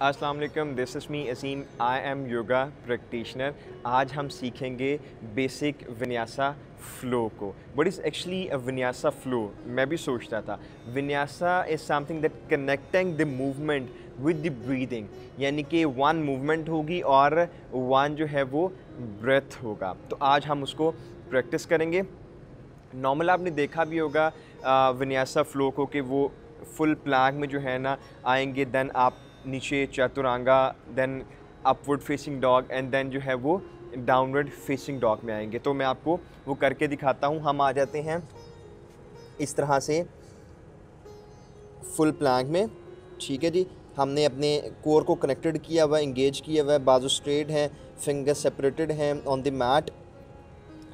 अस्सलाम वालेकुम, this is me Asim, I am yoga practitioner. आज हम सीखेंगे बेसिक विन्यासा फ़्लो को। What is actually a vinyasa flow? मैं भी सोचता था vinyasa is something that connecting the movement with the breathing, यानी कि वन मूवमेंट होगी और वन जो है वो ब्रेथ होगा। तो आज हम उसको प्रैक्टिस करेंगे। नॉर्मल आपने देखा भी होगा विन्यासा फ़्लो को कि वो फुल प्लैंक में जो है ना आएंगे, देन आप नीचे chaturanga, then upward facing dog and then जो है वो डाउनवर्ड फेसिंग डॉग में आएंगे। तो मैं आपको वो करके दिखाता हूँ। हम आ जाते हैं इस तरह से फुल प्लैंक में, ठीक है जी। हमने अपने कोर को कनेक्टेड किया हुआ है, इंगेज किया हुआ है, बाजू स्ट्रेट हैं, फिंगर सेपरेटेड हैं ऑन द मैट।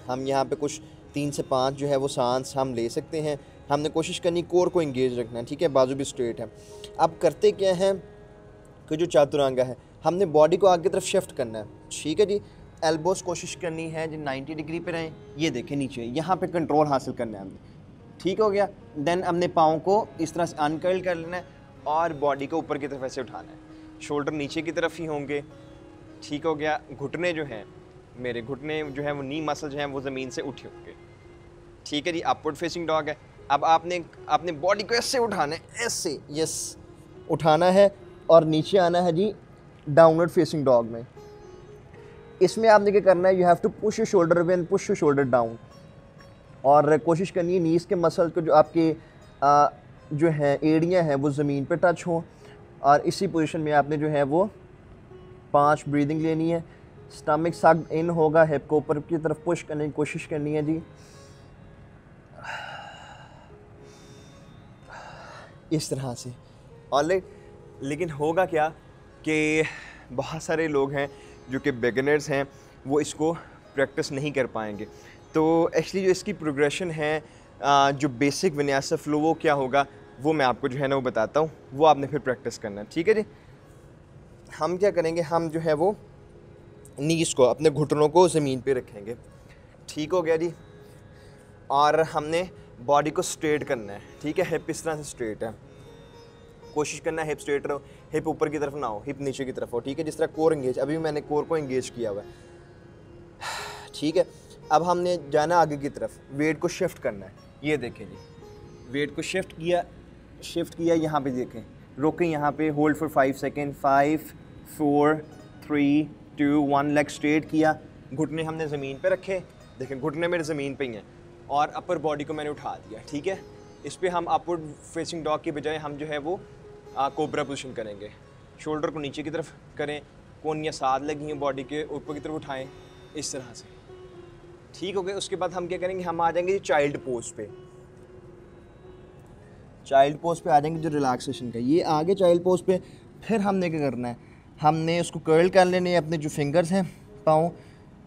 हम यहाँ पे कुछ 3 से 5 जो है वो सांस हम ले सकते हैं। हमने कोशिश करनी कोर को इंगेज रखना है, ठीक है, बाजू भी स्ट्रेट है। अब करते क्या है कि जो चातुरांगा है हमने बॉडी को आगे की तरफ शिफ्ट करना है, ठीक है जी। एल्बोस कोशिश करनी है जो 90 डिग्री पे रहें, ये देखें नीचे, यहाँ पे कंट्रोल हासिल करना है हमने, ठीक हो गया। देन हमने पाँव को इस तरह से अनकर्ल कर लेना है और बॉडी को ऊपर की तरफ ऐसे उठाना है। शोल्डर नीचे की तरफ ही होंगे, ठीक हो गया। घुटने जो हैं, मेरे घुटने जो है वो नी मसल जो हैं वो ज़मीन से उठे होंगे, ठीक है जी। अपवर्ड फेसिंग डॉग है। अब आपने अपने बॉडी को ऐसे उठाना है, ऐसे, यस, उठाना है और नीचे आना है जी डाउनवर्ड फेसिंग डॉग में। इसमें आपने क्या करना है, you have to push your shoulder away and push your shoulder down, और कोशिश करनी है नीज के मसल को जो आपके जो है एड़ियाँ हैं वो ज़मीन पे टच हों, और इसी पोजीशन में आपने जो है वो 5 ब्रीदिंग लेनी है। स्टमक सग इन होगा, हिप को ऊपर की तरफ पुश करने की कोशिश करनी है जी, इस तरह से। ऑलराइट, लेकिन होगा क्या कि बहुत सारे लोग हैं जो कि बिगिनर्स हैं, वो इसको प्रैक्टिस नहीं कर पाएंगे। तो एक्चुअली जो इसकी प्रोग्रेशन है, जो बेसिक विन्यासा फ़्लो वो क्या होगा वो मैं आपको जो है ना वो बताता हूँ, वो आपने फिर प्रैक्टिस करना है, ठीक है जी। हम क्या करेंगे, हम जो है वो नीज को, अपने घुटनों को ज़मीन पे रखेंगे, ठीक हो गया जी। और हमने बॉडी को स्ट्रेट करना है, ठीक है। हिप इस तरह से स्ट्रेट है, कोशिश करना है हिप स्ट्रेट रहो, हिप ऊपर की तरफ ना हो, हिप नीचे की तरफ हो, ठीक है। जिस तरह कोर इंगेज, अभी मैंने कोर को इंगेज किया हुआ है, ठीक है। अब हमने जाना आगे की तरफ, वेट को शिफ्ट करना है, ये देखें जी, वेट को शिफ्ट किया, यहाँ पे देखें, रोकें यहाँ पे, hold for 5 second, 5 4 3 2 1, leg straight किया, घुटने हमने ज़मीन पे रखे, देखें घुटने मेरे ज़मीन पे ही हैं, और अपर बॉडी को मैंने उठा दिया, ठीक है। इस पर हम अपवर्ड फेसिंग डॉग की बजाय हम जो है वो कोबरा पोजीशन करेंगे। शोल्डर को नीचे की तरफ करें, कोनियाँ साथ लगी हैं बॉडी के, ऊपर की तरफ उठाएं, इस तरह से, ठीक हो गया। उसके बाद हम क्या करेंगे, हम आ जाएंगे चाइल्ड पोज पे। चाइल्ड पोज पे आ जाएंगे जो रिलैक्सेशन का, ये आगे चाइल्ड पोज पे। फिर हमने क्या करना है, हमने उसको कर्ल कर लेने हैं, अपने जो फिंगर्स हैं पाँव,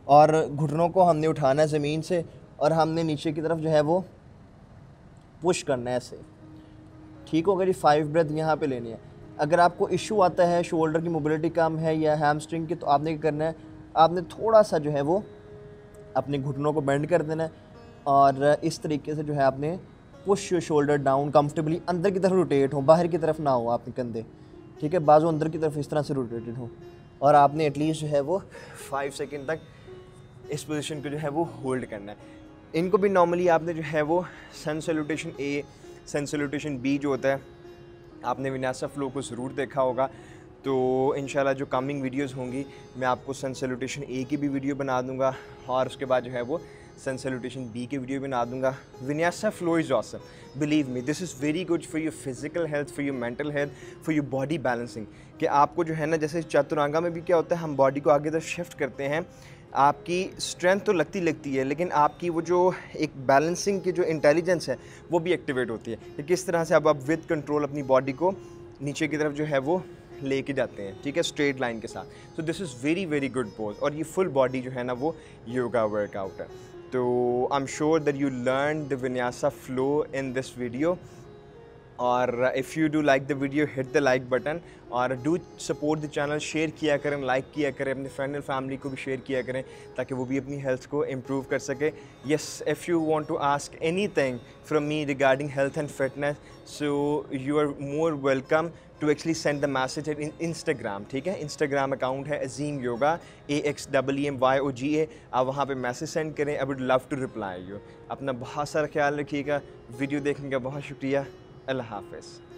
और घुटनों को हमने उठाना है ज़मीन से, और हमने नीचे की तरफ जो है वो पुश करना है ऐसे, ठीक हो गया जी। 5 ब्रेथ यहाँ पे लेनी है। अगर आपको इशू आता है, शोल्डर की मोबिलिटी कम है या हैमस्ट्रिंग की, तो आपने क्या करना है, आपने थोड़ा सा जो है वो अपने घुटनों को बेंड कर देना है, और इस तरीके से जो है आपने push your shoulder down comfortably, अंदर की तरफ रोटेट हो, बाहर की तरफ ना हो आपके कंधे, ठीक है, बाजू अंदर की तरफ इस तरह से रोटेटेड हो, और आपने एटलीस्ट जो है वो 5 सेकेंड तक इस पोजीशन को जो है वो होल्ड करना है। इनको भी नॉर्मली आपने जो है वो सन सैल्यूटेशन ए, सन सैल्यूटेशन बी जो होता है, आपने विन्यासा फ़्लो को ज़रूर देखा होगा। तो इंशाल्लाह जो कमिंग वीडियोस होंगी मैं आपको सन सैल्यूटेशन ए की भी वीडियो बना दूंगा, और उसके बाद जो है वो सन सैल्यूटेशन बी की वीडियो बना दूंगा। Vinyasa flow is awesome, believe me, this is very good for your physical health, for your mental health, for your body balancing. कि आपको जो है ना, जैसे चतुरांगा में भी क्या होता है, हम बॉडी को आगे तरफ शिफ्ट करते हैं, आपकी स्ट्रेंथ तो लगती है, लेकिन आपकी वो जो एक बैलेंसिंग की जो इंटेलिजेंस है वो भी एक्टिवेट होती है कि किस तरह से अब आप विद कंट्रोल अपनी बॉडी को नीचे की तरफ जो है वो लेके जाते हैं, ठीक है, स्ट्रेट लाइन के साथ। So this is very very good pose, और ये फुल बॉडी जो है ना वो योगा वर्कआउट है। तो I am sure that you learn the vinyasa flow in this video, और if you do like the video, hit the like button, और do support the channel, share किया करें, लाइक किया करें, अपने फ्रेंड एंड फैमिली को भी शेयर किया करें ताकि वो भी अपनी हेल्थ को इम्प्रूव कर सके। Yes, if you want to ask anything from me regarding health and fitness, so you are more welcome to actually send the message at Instagram, ठीक है। इंस्टाग्राम अकाउंट है अजीम योगा, AXEEMYOGA। आप वहाँ पे मैसेज सेंड करें, I would love to reply you. अपना बहुत सारा ख्याल रखिएगा। वीडियो देखने का बहुत शुक्रिया। अल्लाह हाफ़िज़।